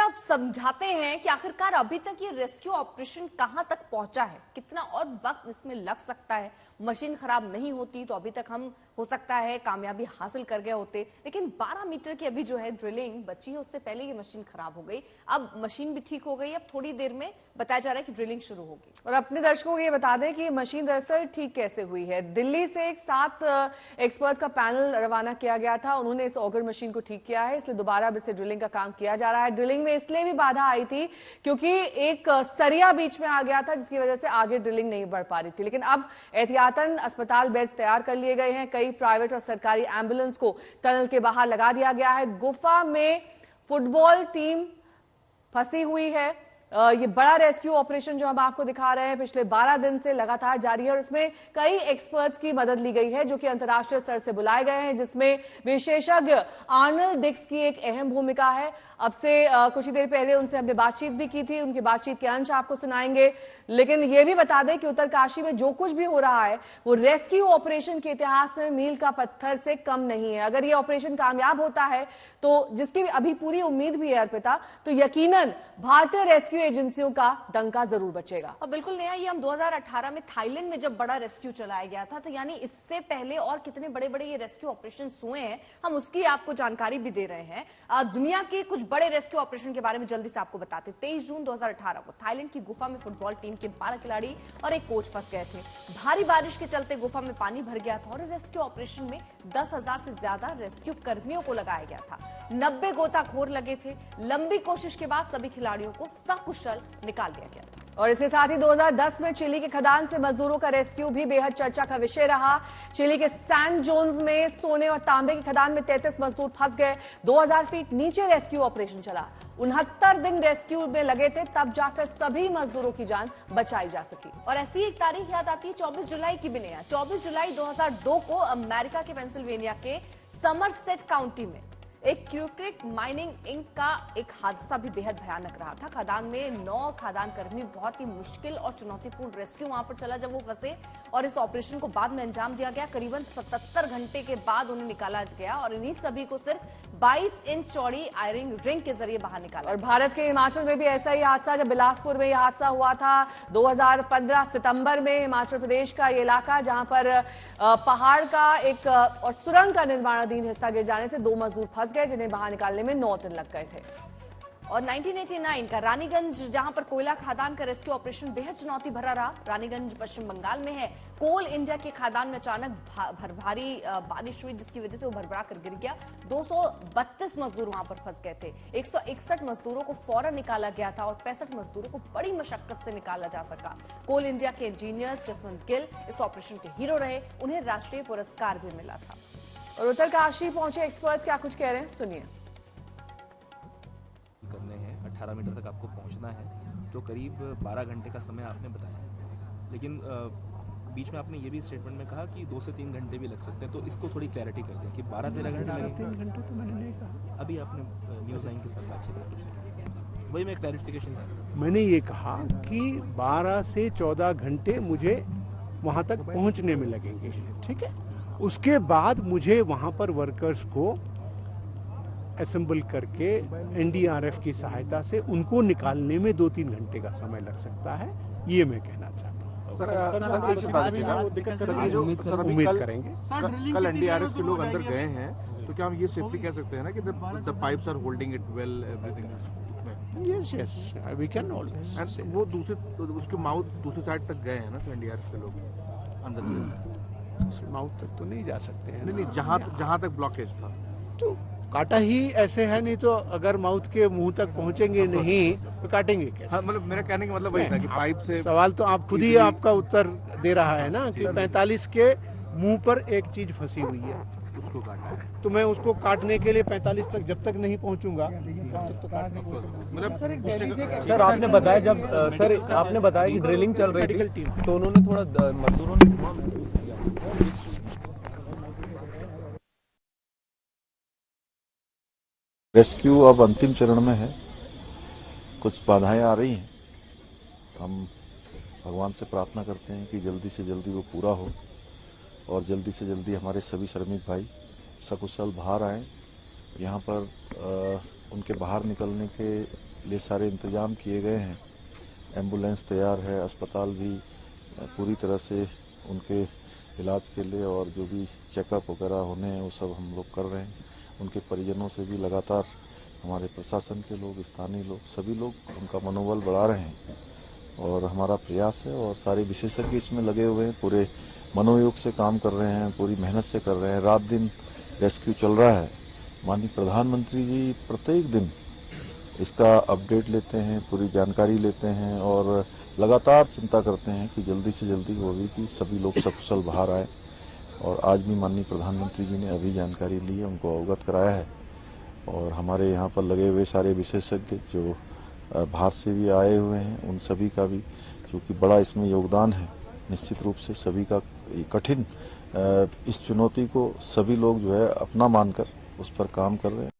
आप समझाते हैं कि आखिरकार अभी तक ये रेस्क्यू ऑपरेशन कहां तक पहुंचा है, कितना और वक्त इसमें लग सकता है। मशीन खराब नहीं होती तो अभी तक हम हो सकता है कामयाबी हासिल कर गए होते, लेकिन 12 मीटर की अभी जो है ड्रिलिंग बची है, उससे पहले ये मशीन खराब हो गई। अब मशीन भी ठीक हो गई, अब थोड़ी देर में बताया जा रहा है कि ड्रिलिंग शुरू होगी। और अपने दर्शकों को ये बता दें कि ये मशीन दरअसल ठीक कैसे हुई है। दिल्ली से एक 7 एक्सपर्ट का पैनल रवाना किया गया था, उन्होंने इस ऑगर मशीन को ठीक किया है, इसलिए दोबारा अब इसे ड्रिलिंग का काम किया जा रहा है। ड्रिलिंग में इसलिए भी बाधा आई थी क्योंकि एक सरिया बीच में आ गया था, जिसकी वजह से आगे ड्रिलिंग नहीं बढ़ पा रही थी। लेकिन अब एहतियातन अस्पताल बेड्स तैयार कर लिए गए हैं, कई प्राइवेट और सरकारी एम्बुलेंस को टनल के बाहर लगा दिया गया है। गुफा में फुटबॉल टीम फंसी हुई है। ये बड़ा रेस्क्यू ऑपरेशन जो हम आपको दिखा रहे हैं पिछले 12 दिन से लगातार जारी है और इसमें कई एक्सपर्ट्स की मदद ली गई है जो कि अंतर्राष्ट्रीय स्तर से बुलाए गए हैं, जिसमें विशेषज्ञ आर्नल्ड डिक्स की एक अहम भूमिका है। अब से कुछ ही देर पहले उनसे हमने बातचीत भी की थी, उनकी बातचीत के अंश आपको सुनाएंगे। लेकिन यह भी बता दें कि उत्तरकाशी में जो कुछ भी हो रहा है वो रेस्क्यू ऑपरेशन के इतिहास में मील का पत्थर से कम नहीं है। अगर ये ऑपरेशन कामयाब होता है तो, जिसकी अभी पूरी उम्मीद भी है अर्पिता, तो यकीनन भारतीय रेस्क्यू एजेंसियों का डंका जरूर बचेगा। और बिल्कुल नया, ये हम 2018 में थाईलैंड में जब बड़ा रेस्क्यू चलाया गया था, तो यानी इससे पहले और कितने बड़े बड़े ये रेस्क्यू ऑपरेशन हुए हैं, हम उसकी आपको जानकारी भी दे रहे हैं। दुनिया के कुछ बड़े रेस्क्यू ऑपरेशन के बारे में जल्दी से आपको बताते। 23 जून 2018 को थाईलैंड की गुफा में फुटबॉल टीम के 12 खिलाड़ी और एक कोच फंस गए थे। भारी बारिश के चलते गुफा में पानी भर गया था और इस रेस्क्यू ऑपरेशन में 10,000 से ज्यादा रेस्क्यू कर्मियों को लगाया गया था। 90 गोताखोर लगे थे। लंबी कोशिश के बाद सभी खिलाड़ियों को सकुशल निकाल दिया गया था। और इसके साथ ही 2010 में चिली के खदान से मजदूरों का रेस्क्यू भी बेहद चर्चा का विषय रहा। चिली के सैन जोन्स में सोने और तांबे की खदान में 33 मजदूर फंस गए। 2000 फीट नीचे रेस्क्यू ऑपरेशन चला। 69 दिन रेस्क्यू में लगे थे, तब जाकर सभी मजदूरों की जान बचाई जा सकी। और ऐसी एक तारीख याद आती है 24 जुलाई की भी नहीं। 24 जुलाई 2002 को अमेरिका के पेंसिल्वेनिया के समरसेट काउंटी में एक क्यूक्रिक माइनिंग इंक का एक हादसा भी बेहद भयानक रहा था। खदान में 9 खदान कर्मी, बहुत ही मुश्किल और चुनौतीपूर्ण रेस्क्यू वहां पर चला जब वो फंसे और इस ऑपरेशन को बाद में अंजाम दिया गया। करीबन 77 घंटे के बाद उन्हें निकाला गया और इन्हीं सभी को सिर्फ 22 इंच चौड़ी आयरन रिंग के जरिए बाहर निकाला। और भारत के हिमाचल में भी ऐसा ही हादसा, जब बिलासपुर में यह हादसा हुआ था 2015 सितंबर में। हिमाचल प्रदेश का ये इलाका जहां पर पहाड़ का एक और सुरंग का निर्माणाधीन हिस्सा गिर जाने से 2 मजदूर फंस गए, जिन्हें बाहर निकालने में 9 दिन लग गए थे। और 1989 का रानीगंज, जहां पर कोयला खादान का रेस्क्यू ऑपरेशन बेहद चुनौती भरा रहा। रानीगंज पश्चिम बंगाल में है। कोल इंडिया के खादान में अचानक भारी बारिश हुई, जिसकी वजह से वो भरभरा कर गिर गया। 232 मजदूर वहां पर फंस गए थे। 161 मजदूरों को फौरन निकाला गया था और 65 मजदूरों को बड़ी मशक्कत से निकाला जा सका। कोल इंडिया के इंजीनियर्स जसवंत गिल इस ऑपरेशन के हीरो रहे, उन्हें राष्ट्रीय पुरस्कार भी मिला था। और उत्तरकाशी पहुंचे एक्सपर्ट्स क्या कुछ कह रहे हैं, सुनिए। करने हैं 18 मीटर तक आपको पहुंचना है, तो करीब 12 घंटे का समय आपने बताया। लेकिन बीच में आपने ये भी स्टेटमेंट में कहा कि 2 से 3 घंटे भी लग सकते हैं, तो इसको थोड़ी क्लैरिटी कर दें कि 12-13 घंटे लगेंगे। 3 घंटे तो मैंने नहीं कहा। अभी आपने न्यूज़ लाइन के साथ बातचीत की, वही मैं क्लैरिफिकेशन कर रहा था। मैंने ये कहा कि 12 से 14 घंटे मुझे वहाँ तक पहुँचने में लगेंगे, ठीक है। उसके बाद मुझे वहाँ पर वर्कर्स को असेंबल करके एनडीआरएफ की सहायता से उनको निकालने में 2-3 घंटे का समय लग सकता है, ये मैं कहना चाहता हूँ। उम्मीद करेंगे। कल एनडीआरएफ के लोग अंदर गए हैं, तो क्या हम ये सेफली कह सकते हैं ना कि the pipes are holding it well, everything? Yes yes, we can always. वो उसके माउथ दूसरी साइड तक गए हैं ना एनडीआरएफ के लोग अंदर से? माउथ तक तो नहीं जा सकते हैं। नहीं, जहाँ तक ब्लॉकेज था तो काटा ही ऐसे है, नहीं तो अगर माउथ के मुंह तक पहुंचेंगे नहीं तो काटेंगे कैसे? हाँ, मतलब मेरा कहने का मतलब वही था कि पाइप से। सवाल तो आप खुद ही आपका उत्तर दे रहा है ना कि 45 के मुंह पर एक चीज फंसी हुई है, उसको काटा है। तो मैं उसको काटने के लिए 45 तक जब तक नहीं पहुंचूंगा तब तो काटने को मतलब। सर आपने बताया जब सर आपने बताया कि ड्रिलिंग चल रही थी तो उन्होंने थोड़ा मजदूरों ने धुआं महसूस किया। रेस्क्यू अब अंतिम चरण में है, कुछ बाधाएं आ रही हैं। हम भगवान से प्रार्थना करते हैं कि जल्दी से जल्दी वो पूरा हो और जल्दी से जल्दी हमारे सभी श्रमिक भाई सकुशल बाहर आएँ। यहाँ पर उनके बाहर निकलने के लिए सारे इंतजाम किए गए हैं। एम्बुलेंस तैयार है, अस्पताल भी पूरी तरह से उनके इलाज के लिए और जो भी चेकअप वगैरह होने हैं वो सब हम लोग कर रहे हैं। उनके परिजनों से भी लगातार हमारे प्रशासन के लोग, स्थानीय लोग, सभी लोग उनका मनोबल बढ़ा रहे हैं और हमारा प्रयास है और सारे विशेषज्ञ इसमें लगे हुए हैं, पूरे मनोयोग से काम कर रहे हैं, पूरी मेहनत से कर रहे हैं। रात दिन रेस्क्यू चल रहा है। माननीय प्रधानमंत्री जी प्रत्येक दिन इसका अपडेट लेते हैं, पूरी जानकारी लेते हैं और लगातार चिंता करते हैं कि जल्दी से जल्दी हो भी कि सभी लोग सकुशल बाहर आए। और आज भी माननीय प्रधानमंत्री जी ने अभी जानकारी ली है, उनको अवगत कराया है और हमारे यहाँ पर लगे हुए सारे विशेषज्ञ जो बाहर से भी आए हुए हैं उन सभी का भी क्योंकि बड़ा इसमें योगदान है। निश्चित रूप से सभी का कठिन इस चुनौती को सभी लोग जो है अपना मानकर उस पर काम कर रहे हैं।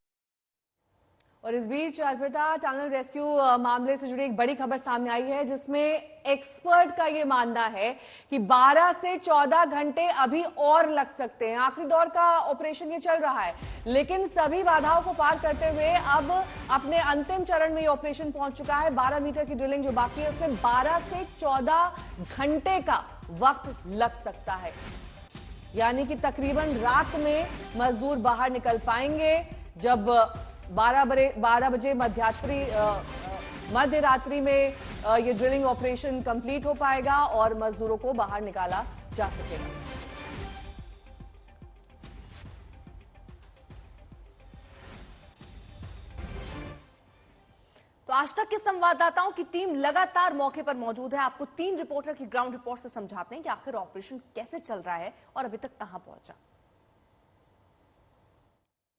और इस बीच अर्पिता, टनल रेस्क्यू मामले से जुड़ी एक बड़ी खबर सामने आई है जिसमें एक्सपर्ट का ये मानना है कि 12 से 14 घंटे अभी और लग सकते हैं। आखिरी दौर का ऑपरेशन ये चल रहा है, लेकिन सभी बाधाओं को पार करते हुए अब अपने अंतिम चरण में ये ऑपरेशन पहुंच चुका है। 12 मीटर की ड्रिलिंग जो बाकी है उसमें 12 से 14 घंटे का वक्त लग सकता है, यानी कि तकरीबन रात में मजदूर बाहर निकल पाएंगे। जब 12 बजे मध्य रात्रि में ये ड्रिलिंग ऑपरेशन कंप्लीट हो पाएगा और मजदूरों को बाहर निकाला जा सकेगा। तो आज तक के संवाददाताओं की टीम लगातार मौके पर मौजूद है। आपको 3 रिपोर्टर की ग्राउंड रिपोर्ट से समझाते हैं कि आखिर ऑपरेशन कैसे चल रहा है और अभी तक कहां पहुंचा।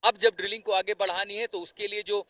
अब जब ड्रिलिंग को आगे बढ़ानी है तो उसके लिए जो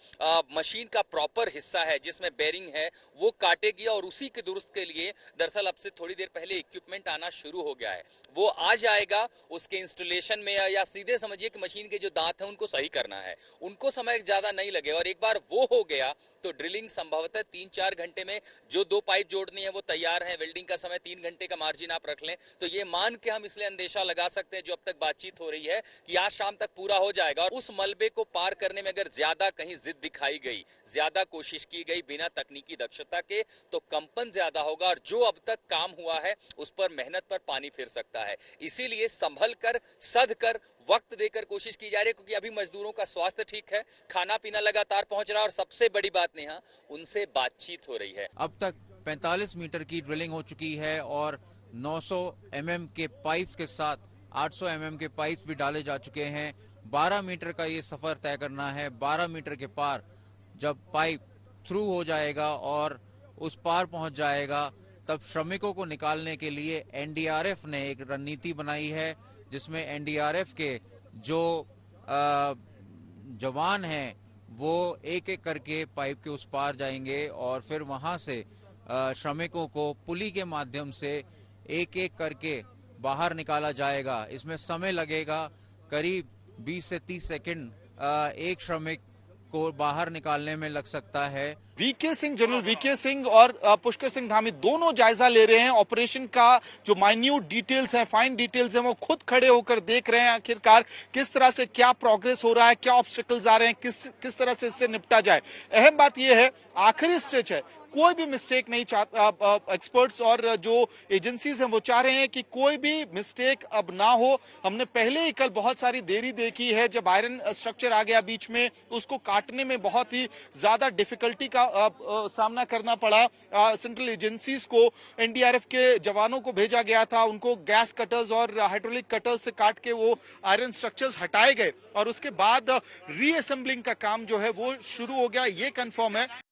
मशीन का प्रॉपर हिस्सा है जिसमें बेरिंग है वो काटेगी और उसी के दुरुस्त के लिए दरअसल अब से थोड़ी देर पहले इक्विपमेंट आना शुरू हो गया है। वो आ जाएगा उसके इंस्टॉलेशन में या सीधे समझिए कि मशीन के जो दांत हैं उनको सही करना है, उनको समय ज्यादा नहीं लगेगा और एक बार वो हो गया तो ड्रिलिंग संभवतः 3-4 घंटे में जो 2 पाइप जोड़नी है वो तैयार है। वेल्डिंग का समय 3 घंटे का मार्जिन आप रख लें तो ये मान के हम इसलिए अंदेशा लगा सकते हैं जो अब तक बातचीत हो रही है कि आज शाम तक पूरा हो जाएगा। और उस मलबे को पार करने में अगर ज्यादा कहीं जिद दिखाई गई, ज्यादा कोशिश की गई बिना तकनीकी दक्षता के, तो कंपन ज्यादा होगा और जो अब तक काम हुआ है उस पर मेहनत पर पानी फिर सकता है। इसीलिए संभल कर, सध कर, वक्त देकर कोशिश की जा रही है क्योंकि अभी मजदूरों का स्वास्थ्य ठीक है, खाना पीना लगातार पहुंच रहा है और सबसे बड़ी बात नेहा, उनसे बातचीत हो रही है। अब तक 45 मीटर की ड्रिलिंग हो चुकी है और 900 mm के पाइप्स के साथ 800 mm के पाइप्स भी डाले जा चुके हैं। 12 मीटर का ये सफर तय करना है। 12 मीटर के पार जब पाइप थ्रू हो जाएगा और उस पार पहुंच जाएगा तब श्रमिकों को निकालने के लिए एनडीआरएफ ने एक रणनीति बनाई है जिसमें एनडीआरएफ के जो जवान हैं वो एक एक करके पाइप के उस पार जाएंगे और फिर वहां से श्रमिकों को पुली के माध्यम से एक एक करके बाहर निकाला जाएगा। इसमें समय लगेगा करीब 20 से 30 सेकंड एक श्रमिक को बाहर निकालने में लग सकता है। VK Singh, general VK Singh और पुष्कर सिंह धामी दोनों जायजा ले रहे हैं। ऑपरेशन का जो माइन्यूट डिटेल्स हैं, फाइन डिटेल्स हैं, वो खुद खड़े होकर देख रहे हैं आखिरकार किस तरह से क्या प्रोग्रेस हो रहा है, क्या ऑब्स्टिकल्स आ रहे हैं, किस तरह से इससे निपटा जाए। अहम बात यह है आखिरी स्टेज है, कोई भी मिस्टेक नहीं चाहता। एक्सपर्ट्स और जो एजेंसीज हैं वो चाह रहे हैं कि कोई भी मिस्टेक अब ना हो। हमने पहले ही कल बहुत सारी देरी देखी है जब आयरन स्ट्रक्चर आ गया बीच में, उसको काटने में बहुत ही ज्यादा डिफिकल्टी का सामना करना पड़ा। सेंट्रल एजेंसीज को, एनडीआरएफ के जवानों को भेजा गया था, उनको गैस कटर्स और हाइड्रोलिक कटर्स से काट के वो आयरन स्ट्रक्चर्स हटाए गए और उसके बाद रीअसेंबलिंग का काम जो है वो शुरू हो गया। ये कंफर्म है।